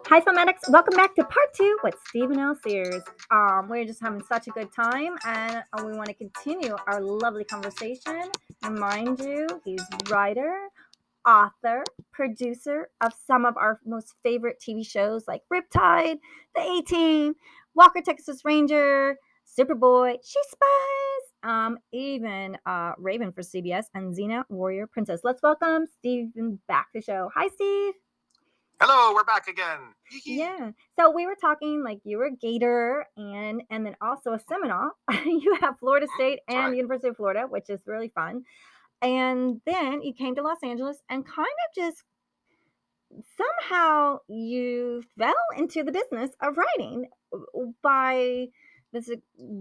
Hi, Filmatics. Welcome back to part 2 with Stephen L. Sears. We're just having such a good time, and we want to continue our lovely conversation. And mind you, he's writer, author, producer of some of our most favorite TV shows like Riptide, The A-Team, Walker Texas Ranger, Superboy, She Spies, even Raven for CBS, and XENA Warrior Princess. Let's welcome Stephen back to the show. Hi, Steve. Hello, we're back again. Yeah. So we were talking like you were a Gator and then also a Seminole. You have Florida State and right. University of Florida, which is really fun. And then you came to Los Angeles and kind of just somehow you fell into the business of writing by this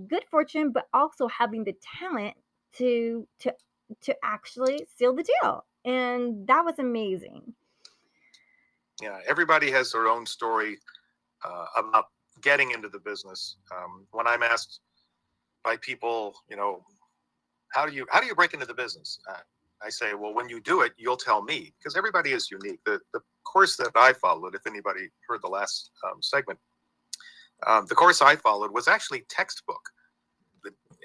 good fortune, but also having the talent to actually seal the deal. And that was amazing. Yeah, everybody has their own story about getting into the business. When I'm asked by people, how do you break into the business? I say, well, when you do it, you'll tell me, because everybody is unique. The course that I followed, if anybody heard the last segment, the course I followed was actually textbook.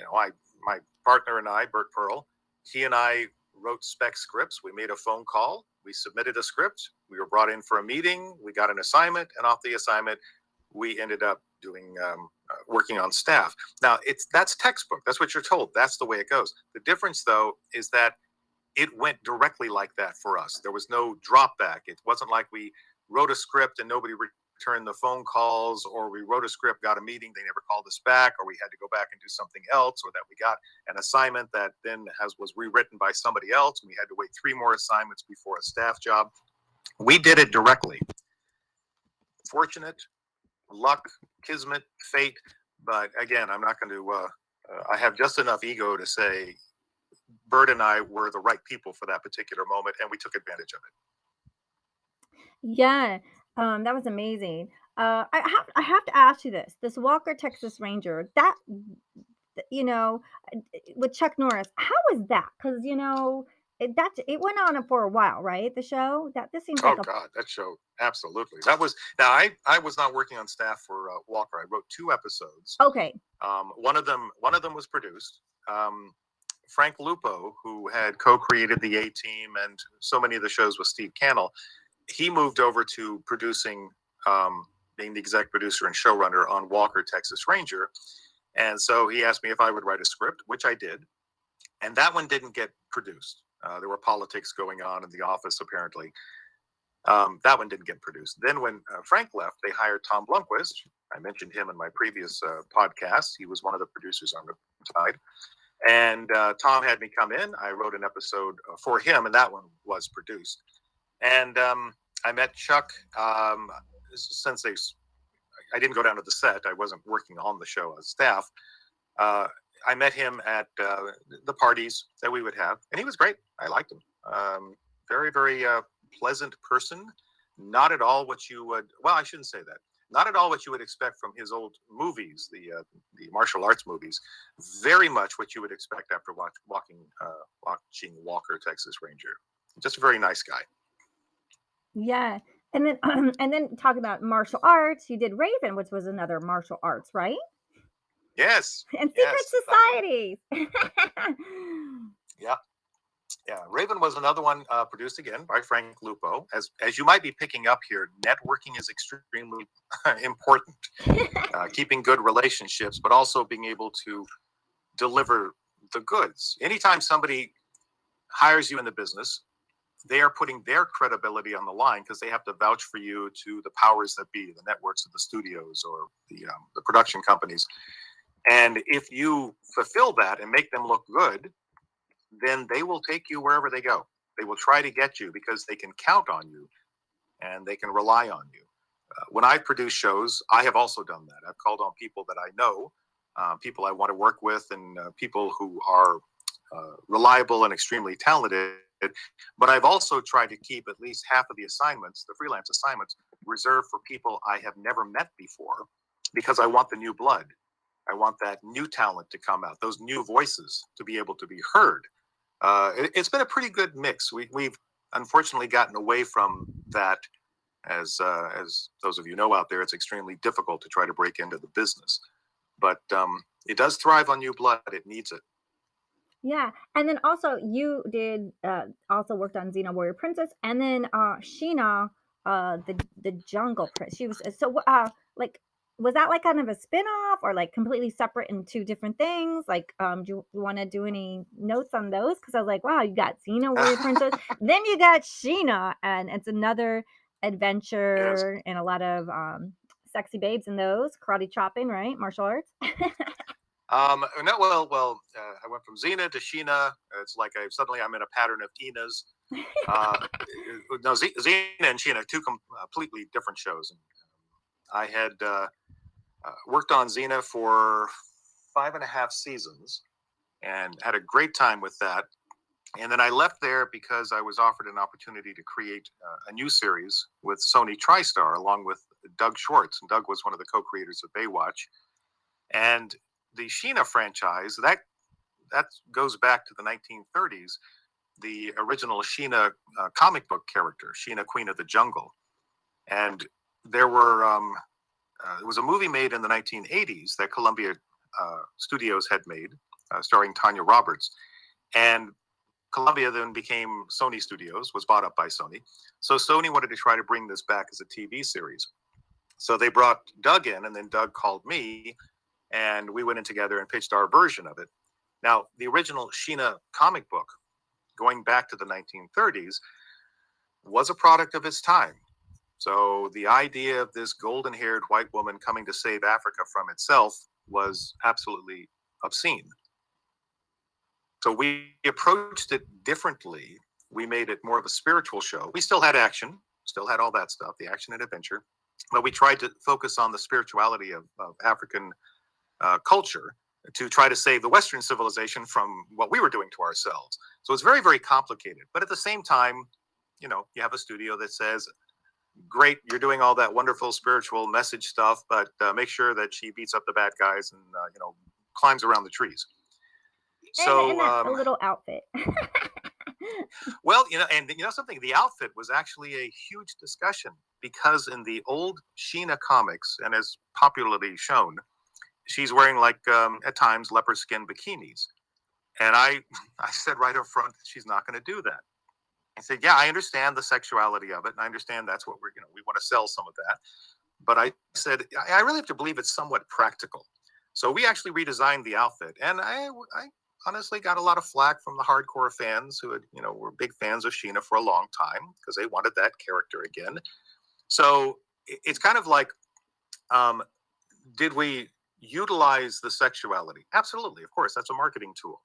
My partner and I, Bert Pearl, he and I wrote spec scripts. We made a phone call. We submitted a script. We were brought in for a meeting. We got an assignment, and off the assignment, we ended up doing working on staff. Now, that's textbook. That's what you're told. That's the way it goes. The difference, though, is that it went directly like that for us. There was no drop back. It wasn't like we wrote a script and nobody returned the phone calls, or we wrote a script, got a meeting, they never called us back, or we had to go back and do something else, or that we got an assignment that then was rewritten by somebody else, and we had to wait 3 more assignments before a staff job. We did it directly. Fortunate, luck, kismet, fate, but again, I'm not going to, I have just enough ego to say Bert and I were the right people for that particular moment, and we took advantage of it. Yeah, that was amazing. I have to ask you this Walker Texas Ranger, that with Chuck Norris, how was that? Because it went on for a while, right? The show this seems like God, that show, absolutely. That was now. I was not working on staff for Walker. I wrote 2 episodes. Okay. One of them was produced. Frank Lupo, who had co-created the A-Team and so many of the shows with Steve Cannell, he moved over to producing, being the exec producer and showrunner on Walker Texas Ranger. And so he asked me if I would write a script, which I did. And that one didn't get produced. There were politics going on in the office, apparently. That one didn't get produced. Then when Frank left, they hired Tom Blomquist. I mentioned him in my previous podcast. He was one of the producers on Riptide. And Tom had me come in. I wrote an episode for him, and that one was produced. And I met Chuck since I didn't go down to the set. I wasn't working on the show as staff. I met him at the parties that we would have, and he was great. I liked him. Very, very pleasant person. Not at all what you would, well, I shouldn't say that. Not at all what you would expect from his old movies, the martial arts movies. Very much what you would expect after watching Walker Texas Ranger. Just a very nice guy. Yeah. And then and then talk about martial arts. You did Raven, which was another martial arts, right? Yes. And Secret Society. Yeah. Yeah, Raven was another one produced again by Frank Lupo. As you might be picking up here, networking is extremely important. Keeping good relationships, but also being able to deliver the goods. Anytime somebody hires you in the business, they are putting their credibility on the line because they have to vouch for you to the powers that be, the networks of the studios or the production companies. And if you fulfill that and make them look good, then they will take you wherever they go. They will try to get you because they can count on you and they can rely on you. When I produce shows, I have also done that. I've called on people that I know, people I want to work with, and people who are reliable and extremely talented. But I've also tried to keep at least half of the assignments, the freelance assignments, reserved for people I have never met before, because I want the new blood. I want that new talent to come out, those new voices to be able to be heard. It's been a pretty good mix. We've unfortunately gotten away from that As those of you know out there, it's extremely difficult to try to break into the business. But it does thrive on new blood. It needs it. Yeah, and then also you did also worked on Xena Warrior Princess, and then SHEENA, the Jungle Prince. She was like, was that like kind of a spin-off or like completely separate in two different things? Like, do you want to do any notes on those? Because I was like, wow, you got Xena Warrior Princess, then you got SHEENA, and it's another Yes. adventure and a lot of sexy babes in those karate chopping, right? Martial arts. No, I went from Xena to SHEENA. It's like I'm in a pattern of Enas. No, Xena and SHEENA, two completely different shows. And I had worked on Xena for 5.5 seasons and had a great time with that. And then I left there because I was offered an opportunity to create a new series with Sony TriStar along with Doug Schwartz. And Doug was one of the co-creators of Baywatch. And the SHEENA franchise, that goes back to the 1930s. The original SHEENA comic book character, SHEENA, Queen of the Jungle. And there was a movie made in the 1980s that Columbia Studios had made, starring Tanya Roberts. And Columbia then became Sony Studios, was bought up by Sony. So Sony wanted to try to bring this back as a TV series. So they brought Doug in, and then Doug called me, and we went in together and pitched our version of it. Now, the original SHEENA comic book, going back to the 1930s, was a product of its time. So the idea of this golden-haired white woman coming to save Africa from itself was absolutely obscene. So we approached it differently. We made it more of a spiritual show. We still had action, still had all that stuff, the action and adventure, but we tried to focus on the spirituality of African culture to try to save the Western civilization from what we were doing to ourselves. So it's very, very complicated. But at the same time, you have a studio that says, great, you're doing all that wonderful spiritual message stuff, but make sure that she beats up the bad guys and, climbs around the trees. So and a little outfit. Well, and something, the outfit was actually a huge discussion because in the old SHEENA comics, and as popularly shown, she's wearing like at times leopard skin bikinis. And I said right up front, she's not going to do that. I said, yeah, I understand the sexuality of it. And I understand that's what we want to sell some of that. But I said, I really have to believe it's somewhat practical. So we actually redesigned the outfit. And I honestly got a lot of flack from the hardcore fans who had, were big fans of SHEENA for a long time because they wanted that character again. So it's kind of like, did we utilize the sexuality? Absolutely. Of course, that's a marketing tool.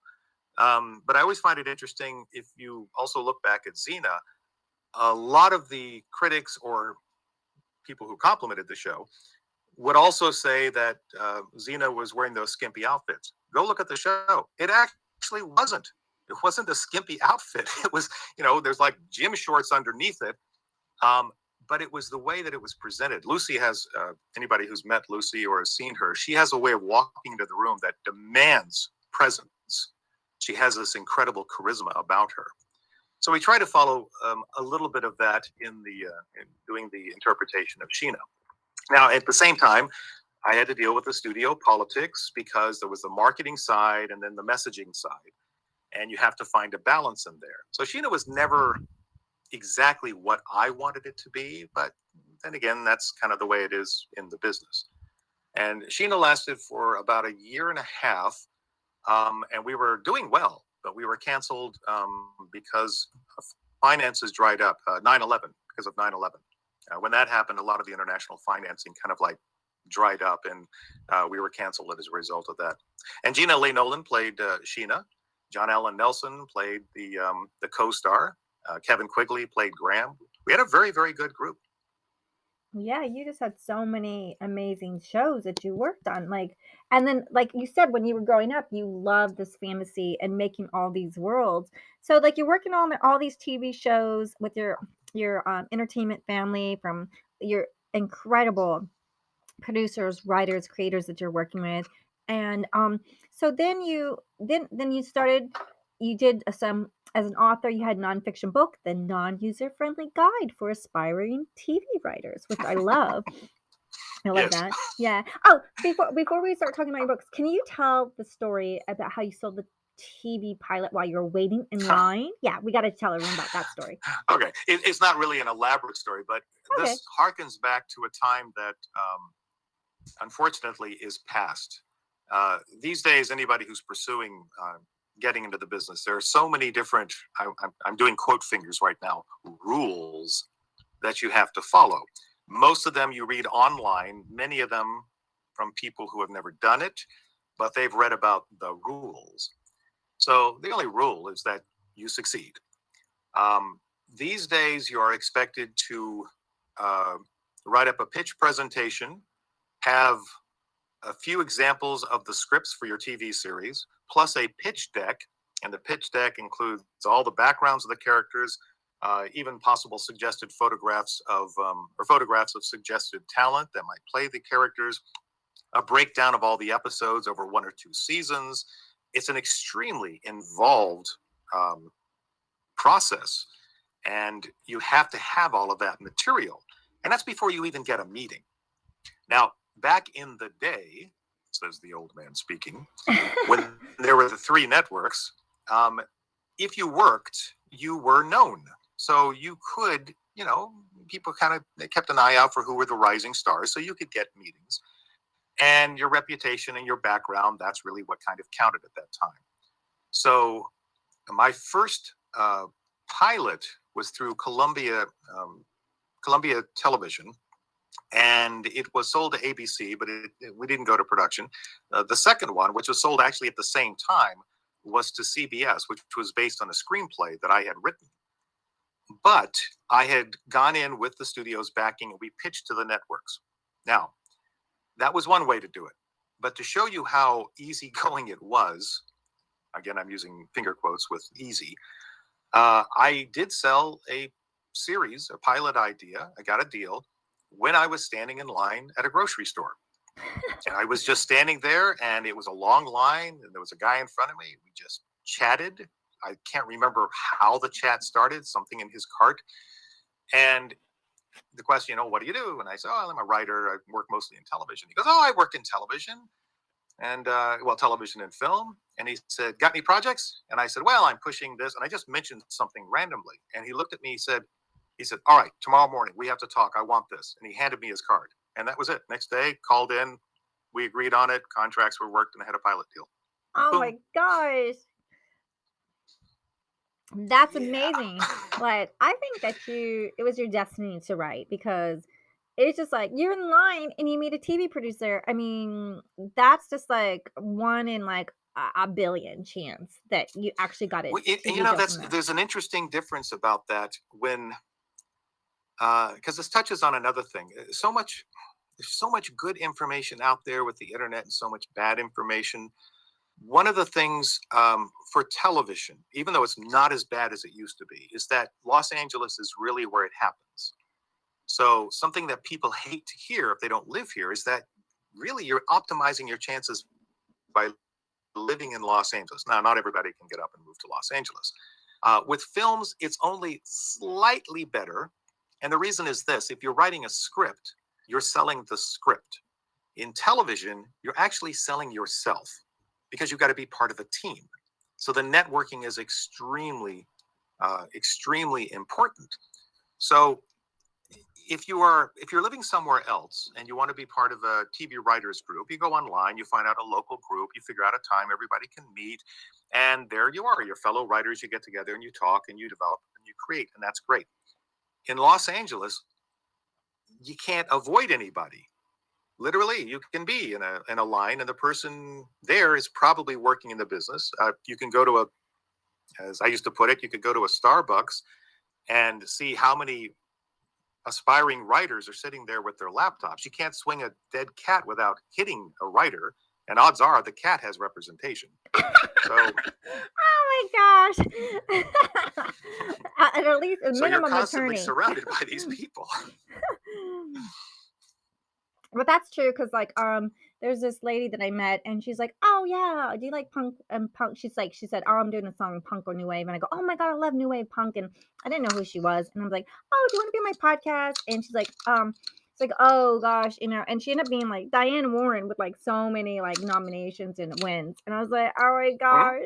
But I always find it interesting if you also look back at Xena, a lot of the critics or people who complimented the show would also say that Xena was wearing those skimpy outfits. Go look at the show. It actually wasn't. It wasn't a skimpy outfit. It was, there's like gym shorts underneath it. But it was the way that it was presented. Lucy has, anybody who's met Lucy or has seen her, she has a way of walking into the room that demands presence. She has this incredible charisma about her. So we try to follow a little bit of that in doing the interpretation of SHEENA. Now, at the same time, I had to deal with the studio politics because there was the marketing side and then the messaging side. And you have to find a balance in there. So SHEENA was never exactly what I wanted it to be, but then again, that's kind of the way it is in the business. And SHEENA lasted for about 1.5 years, and we were doing well, but we were canceled because finances dried up. 9/11, because of 9/11. When that happened, a lot of the international financing kind of like dried up, and we were canceled as a result of that. And Gina Leigh Nolan played SHEENA. John Allen Nelson played the co-star. Kevin Quigley played Graham. We had a very, very good group. Yeah, you just had so many amazing shows that you worked on. And then, like you said, when you were growing up, you loved this fantasy and making all these worlds. So, like, you're working on all these TV shows with your entertainment family, from your incredible producers, writers, creators that you're working with, and so then you started. You did some As an author, you had nonfiction book, the non-user-friendly guide for aspiring TV writers, which I love. I love Yes. that. Yeah. Oh, before we start talking about your books, can you tell the story about how you sold the TV pilot while you were waiting in line? Yeah, we got to tell everyone about that story. Okay. It's not really an elaborate story, but Okay. this harkens back to a time that unfortunately is past. These days, anybody who's pursuing getting into the business, there are so many different, I'm doing quote fingers right now, rules that you have to follow. Most of them you read online, many of them from people who have never done it, but they've read about the rules. So the only rule is that you succeed. These days, you are expected to write up a pitch presentation, have a few examples of the scripts for your TV series, plus a pitch deck. And the pitch deck includes all the backgrounds of the characters, even possible suggested photographs of suggested talent that might play the characters, a breakdown of all the episodes over 1 or 2 seasons. It's an extremely involved process, and you have to have all of that material. And that's before you even get a meeting. Now, back in the day, says the old man speaking, when there were the 3 networks, if you worked, you were known. So you could, people they kept an eye out for who were the rising stars, so you could get meetings. And your reputation and your background, that's really what kind of counted at that time. So my first pilot was through Columbia Television, and it was sold to ABC, but we didn't go to production. The second one, which was sold actually at the same time, was to CBS, which was based on a screenplay that I had written. But I had gone in with the studio's backing, and we pitched to the networks. Now, that was one way to do it. But to show you how easygoing it was, again, I'm using finger quotes with easy, I did sell a series, a pilot idea. I got a deal when I was standing in line at a grocery store. And I was just standing there, and it was a long line, and there was a guy in front of me. We just chatted. I can't remember how the chat started, something in his cart. And the question, what do you do? And I said, I'm a writer. I work mostly in television. He goes, I worked in television, and television and film. And he said, got any projects? And I said, well, I'm pushing this. And I just mentioned something randomly. And he looked at me, he said, all right, tomorrow morning, we have to talk. I want this. And he handed me his card. And that was it. Next day, called in. We agreed on it. Contracts were worked, and I had a pilot deal. Oh, Boom. my gosh. That's amazing. Like, I think that it was your destiny to write, because it's just like you're in line and you meet a TV producer. I mean, that's just like 1 in like a billion chance that you actually got it. There's an interesting difference about that when, because this touches on another thing. There's so much good information out there with the internet, and so much bad information. One of the things for television, even though it's not as bad as it used to be, is that Los Angeles is really where it happens. So something that people hate to hear if they don't live here is that really you're optimizing your chances by living in Los Angeles. Now, not everybody can get up and move to Los Angeles. With films, it's only slightly better. And the reason is this: if you're writing a script, you're selling the script. In television, you're actually selling yourself, because you've got to be part of a team. So the networking is extremely important. So if you're living somewhere else and you want to be part of a TV writers group, you go online, you find out a local group, you figure out a time everybody can meet, and there you are, your fellow writers, you get together and you talk and you develop and you create, and that's great. In Los Angeles, you can't avoid anybody. Literally, you can be in a line, and the person there is probably working in the business. You can go to as I used to put it, you could go to a Starbucks and see how many aspiring writers are sitting there with their laptops. You can't swing a dead cat without hitting a writer, and odds are the cat has representation. So, oh my gosh! At least a so minimum you're constantly attorney. surrounded by these people. But that's true because like there's this lady that I met and she's like, "Oh yeah, do you like punk and punk?" She said, "Oh, I'm doing a song punk or new wave." And I go, "Oh my god, I love new wave punk." And I didn't know who she was. And I was like, "Oh, do you want to be on my podcast?" And she's like, it's like, "Oh gosh, you know." And she ended up being like Diane Warren with like so many like nominations and wins. And I was like, "Oh my Mhm. gosh."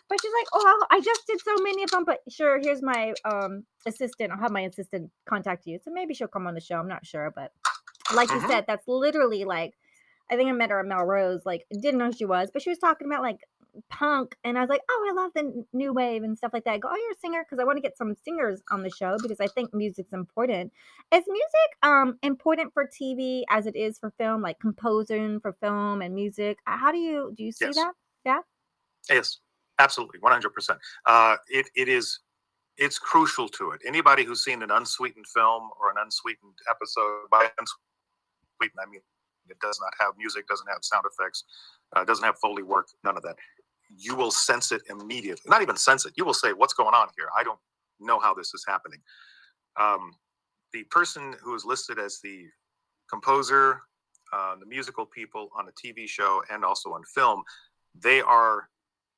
But she's like, "Oh, I just did so many of them, but sure, here's my assistant. I'll have my assistant contact you." So maybe she'll come on the show. I'm not sure, but like you Mhm. said, that's literally like I think I met her at Melrose, like, didn't know who she was, but she was talking about like punk, and I was like, "Oh, I love the new wave and stuff like that." I go, "Oh, you're a singer?" Because I want to get some singers on the show because I think music's important. Is music important for TV as it is for film, like composing for film and music? How do you see Yes. that? Yeah. Yes. Absolutely. 100%. It is. It's crucial to it. Anybody who's seen an unsweetened film or an unsweetened episode, by unsweetened I mean it does not have music, doesn't have sound effects, doesn't have Foley work, none of that. You will sense it immediately. Not even sense it. You will say, "What's going on here? I don't know how this is happening." The person who is listed as the composer, the musical people on a TV show and also on film, they are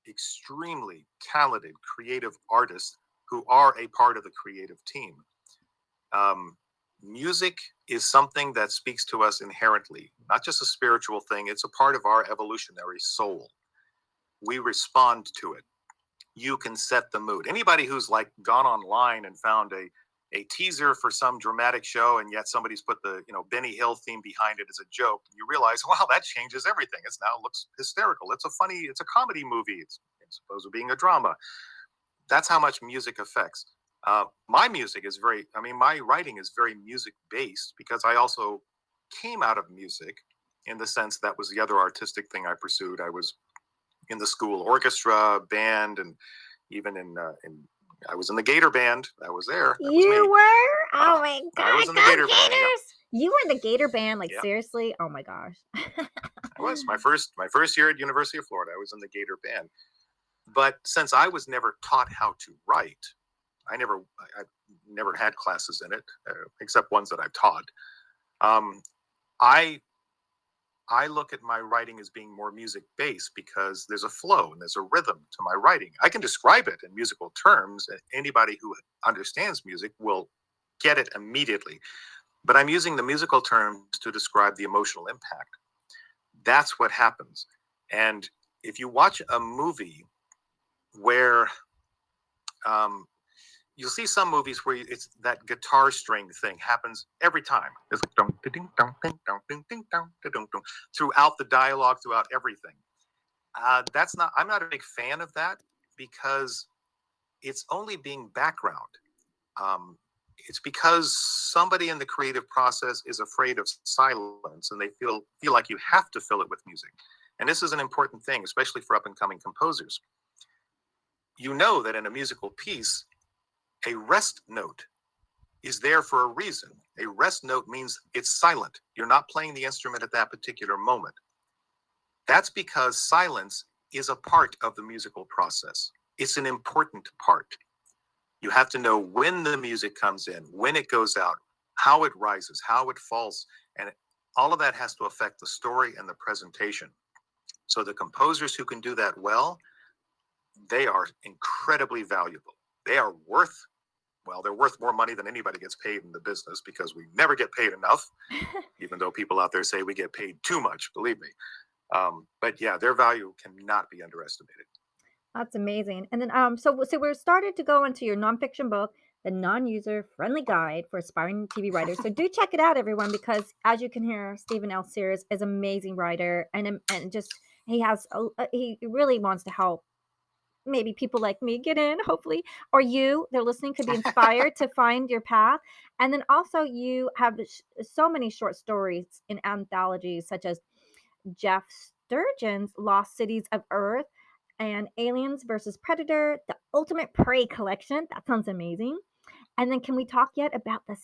extremely talented, creative artists who are a part of the creative team. Um, Music is something that speaks to us inherently, not just a spiritual thing. It's a part of our evolutionary soul. We respond to it. You can set the mood. Anybody who's like gone online and found a teaser for some dramatic show and yet somebody's put the Benny Hill theme behind it as a joke, you realize, wow, that changes everything. It's now looks hysterical. It's a comedy movie. It's supposed to being a drama. That's how much music affects. My music is my writing is very music based because I also came out of music in the sense that was the other artistic thing I pursued. I was in the school orchestra, band, and even in I was in the Gator band. I was there. That was You me. were? Oh my I was god, in the go Gator band. Yep. Gators! You were in the Gator band, like Yep. seriously? Oh my gosh. I was my first year at University of Florida. I was in the Gator band. But since I was never taught how to write, I never had classes in it except ones that I've taught. Um, I I look at my writing as being more music based because there's a flow and there's a rhythm to my writing. I can describe it in musical terms, and anybody who understands music will get it immediately. But I'm using the musical terms to describe the emotional impact. That's what happens. And if you watch a movie where you'll see some movies where it's that guitar string thing happens every time. It's like dum, ding, dum, ding, dum, ding, ding, dum, ding, dum, throughout the dialogue, throughout everything. I'm not a big fan of that because it's only being background. It's because somebody in the creative process is afraid of silence and they feel like you have to fill it with music. And this is an important thing, especially for up and coming composers. You know that in a musical piece, a rest note is there for a reason. A rest note means it's silent. You're not playing the instrument at that particular moment. That's because silence is a part of the musical process. It's an important part. You have to know when the music comes in, when it goes out, how it rises, how it falls, and all of that has to affect the story and the presentation. So the composers who can do that well, they are incredibly valuable. They are they're worth more money than anybody gets paid in the business because we never get paid enough, even though people out there say we get paid too much, believe me. But yeah, their value cannot be underestimated. That's amazing. And then so we're started to go into your nonfiction book, The Non-User Friendly Guide for Aspiring TV Writers. So do check it out, everyone, because as you can hear, Stephen L. Sears is an amazing writer, and just he really wants to help maybe people like me get in, hopefully, or you, they're listening, could be inspired to find your path. And then also you have so many short stories in anthologies such as Jeff Sturgeon's Lost Cities of Earth and Aliens versus Predator, the Ultimate Prey collection. That sounds amazing. And then can we talk yet about the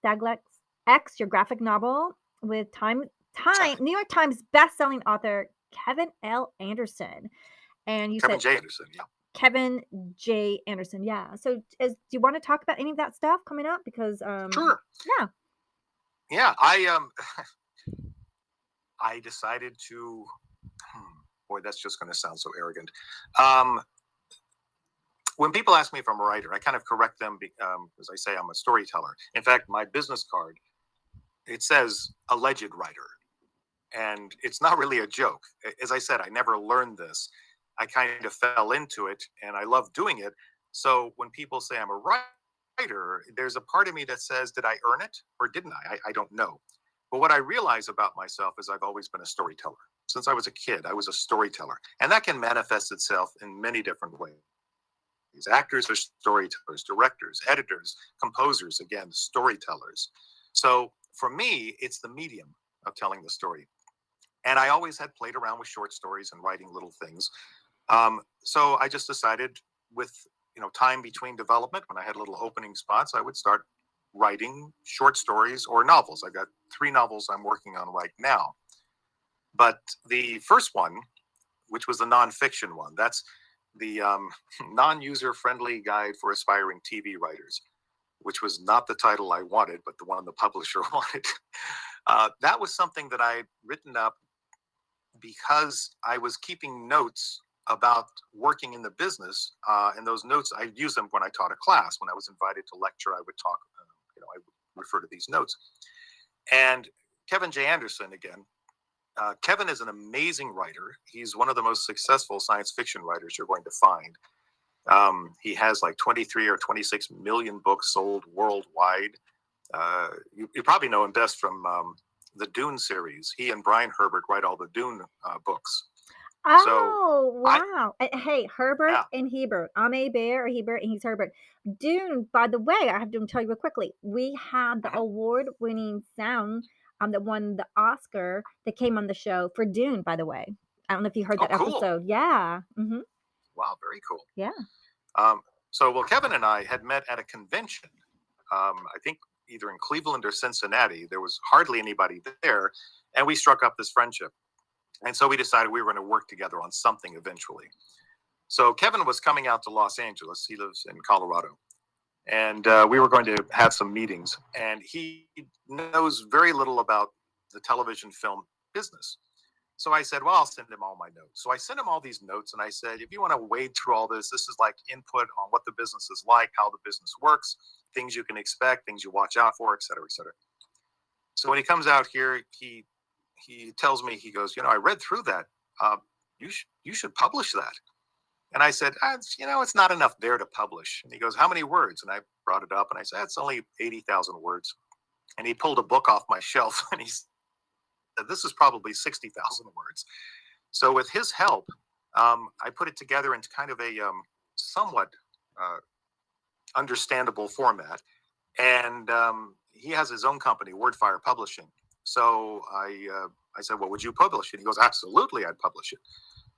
STALAG-X, your graphic novel with Time New York Times best-selling author Kevin L. Anderson. And you Kevin said J. Anderson, yeah. Kevin J. Anderson, yeah. So do you want to talk about any of that stuff coming up? Because Sure. yeah. Yeah, I decided to, boy, that's just going to sound so arrogant. When people ask me if I'm a writer, I kind of correct them because I say I'm a storyteller. In fact, my business card, it says alleged writer. And it's not really a joke. As I said, I never learned this. I kind of fell into it and I love doing it. So when people say I'm a writer, there's a part of me that says, did I earn it or didn't I? I don't know. But what I realize about myself is I've always been a storyteller. Since I was a kid, I was a storyteller. And that can manifest itself in many different ways. Actors are storytellers, directors, editors, composers, again, storytellers. So for me, it's the medium of telling the story. And I always had played around with short stories and writing little things. So I just decided with time between development, when I had little opening spots, I would start writing short stories or novels. I've got 3 novels I'm working on right now. But the first one, which was the nonfiction one, that's the non-user friendly guide for aspiring TV writers, which was not the title I wanted, but the one the publisher wanted. That was something that I had written up because I was keeping notes about working in the business. And those notes, I use them when I taught a class. When I was invited to lecture, I would talk, I would refer to these notes. And Kevin J. Anderson, again, Kevin is an amazing writer. He's one of the most successful science fiction writers you're going to find. He has like 23 or 26 million books sold worldwide. You probably know him best from the Dune series. He and Brian Herbert write all the Dune books. Oh, wow. Hey, Herbert Yeah. and Hebert. I'm a bear, or Hebert, and he's Herbert. Dune, by the way, I have to tell you real quickly. We had the award-winning sound that won the Oscar that came on the show for Dune, by the way. I don't know if you heard that cool. episode. Yeah. Mm-hmm. Wow, very cool. Yeah. Well, Kevin and I had met at a convention, I think either in Cleveland or Cincinnati. There was hardly anybody there, and we struck up this friendship. And so we decided we were going to work together on something eventually. So Kevin was coming out to Los Angeles. He lives in Colorado. And we were going to have some meetings. And he knows very little about the television film business. So I said, well, I'll send him all my notes. So I sent him all these notes. And I said, if you want to wade through all this, this is like input on what the business is like, how the business works, things you can expect, things you watch out for, et cetera, et cetera. So when he comes out here, he tells me, he goes, I read through that. You should publish that. And I said, it's not enough there to publish. And he goes, how many words? And I brought it up and I said, it's only 80,000 words. And he pulled a book off my shelf and he said, this is probably 60,000 words. So with his help, I put it together into kind of a somewhat understandable format. And he has his own company, Wordfire Publishing. So I said, well, would you publish it? He goes, absolutely, I'd publish it.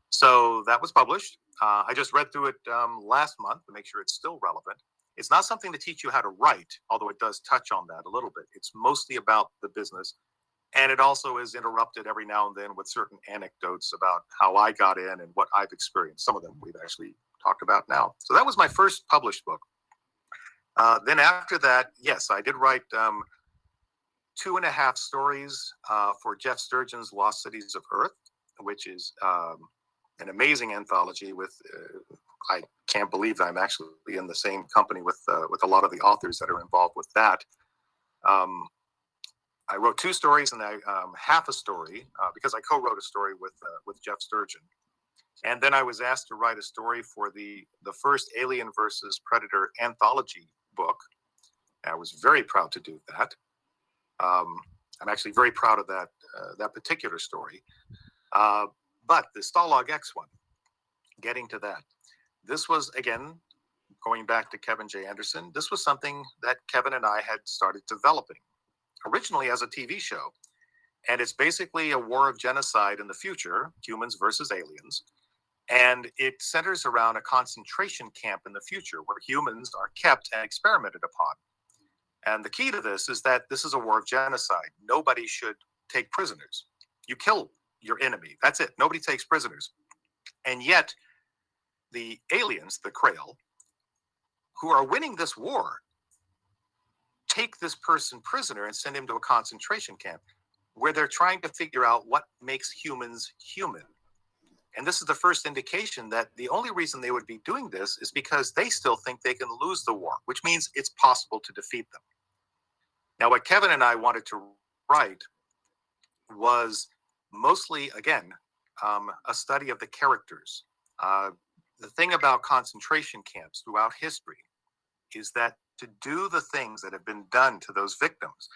So that was published. I just read through it last month to make sure it's still relevant. It's not something to teach you how to write, although it does touch on that a little bit. It's mostly about the business. And it also is interrupted every now and then with certain anecdotes about how I got in and what I've experienced. Some of them we've actually talked about now. So that was my first published book. Then after that, yes, I did write 2.5 stories for Jeff Sturgeon's Lost Cities of Earth, which is an amazing anthology with, I can't believe that I'm actually in the same company with a lot of the authors that are involved with that. I wrote 2 stories and half a story because I co-wrote a story with Jeff Sturgeon. And then I was asked to write a story for the first Alien versus Predator anthology book. I was very proud to do that. I'm actually very proud of that particular story. But the STALAG-X one, getting to that, this was, again, going back to Kevin J. Anderson, this was something that Kevin and I had started developing originally as a TV show. And it's basically a war of genocide in the future, humans versus aliens. And it centers around a concentration camp in the future where humans are kept and experimented upon. And the key to this is that this is a war of genocide. Nobody should take prisoners. You kill your enemy. That's it. Nobody takes prisoners. And yet, the aliens, the Krail, who are winning this war, take this person prisoner and send him to a concentration camp. where they're trying to figure out what makes humans human. And this is the first indication that the only reason they would be doing this is because they still think they can lose the war, which means it's possible to defeat them. Now, what Kevin and I wanted to write was mostly, again, a study of the characters. The thing about concentration camps throughout history is that to do the things that have been done to those victims,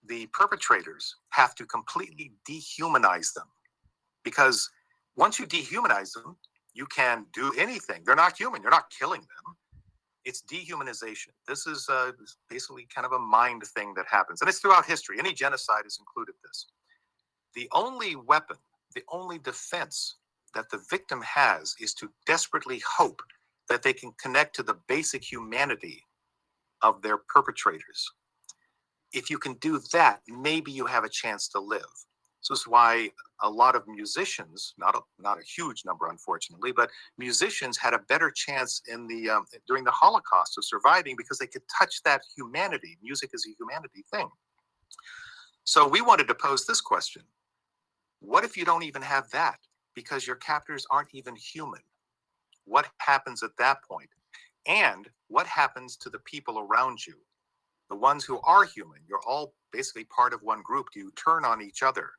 the perpetrators have to completely dehumanize them, because once you dehumanize them, you can do anything. They're not human. You're not killing them. It's dehumanization. This is basically kind of a mind thing that happens. And it's throughout history. Any genocide has included this. The only weapon, the only defense that the victim has is to desperately hope that they can connect to the basic humanity of their perpetrators. If you can do that, maybe you have a chance to live. So this is why a lot of musicians, not a huge number, unfortunately, but musicians had a better chance in the during the Holocaust of surviving, because they could touch that humanity. Music is a humanity thing. So we wanted to pose this question: what if you don't even have that, because your captors aren't even human? What happens at that point? And what happens to the people around you? The ones who are human, you're all basically part of one group. Do you turn on each other?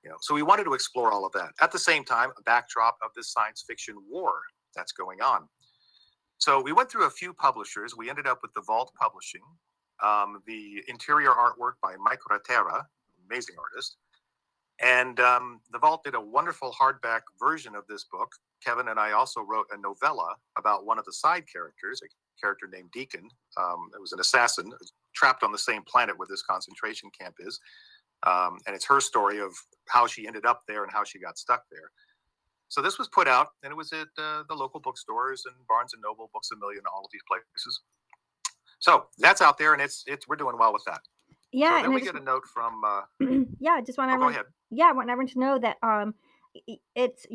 You know, so we wanted to explore all of that. At the same time, a backdrop of this science fiction war that's going on. So we went through a few publishers. We ended up with The Vault Publishing, the interior artwork by Mike Ratera, amazing artist. And The Vault did a wonderful hardback version of this book. Kevin and I also wrote a novella about one of the side characters, a character named Deacon. It was an assassin trapped on the same planet where this concentration camp is. And it's her story of how she ended up there and how she got stuck there. So this was put out, and it was at the local bookstores and Barnes & Noble, Books A Million, all of these places. So that's out there, and we're doing well with that. Yeah, so then we get a note from. Yeah, I just want go everyone. ahead. Yeah, I want everyone to know that it's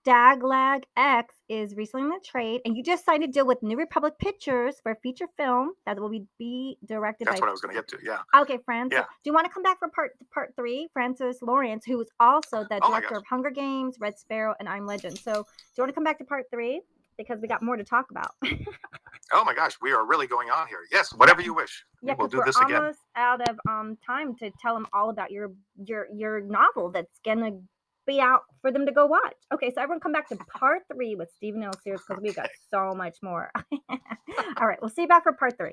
STALAG-X is recently in the trade, and you just signed a deal with New Republic Pictures for a feature film that will be directed That's by. what I was going to get to. Yeah. Okay, Francis. Yeah. Do you want to come back for part 3? Francis Lawrence, who is also the Oh my director gosh. of Hunger Games, Red Sparrow, and I'm Legend. So, do you want to come back to part 3, because we got more to talk about? Oh my gosh, we are really going on here. Yes, whatever you wish. Yeah, We'll because do this we're again. almost out of time to tell them all about your novel that's gonna be out for them to go watch. Okay, so everyone come back to part 3 with Stephen L. Sears, because we've got so much more. All right, we'll see you back for part 3.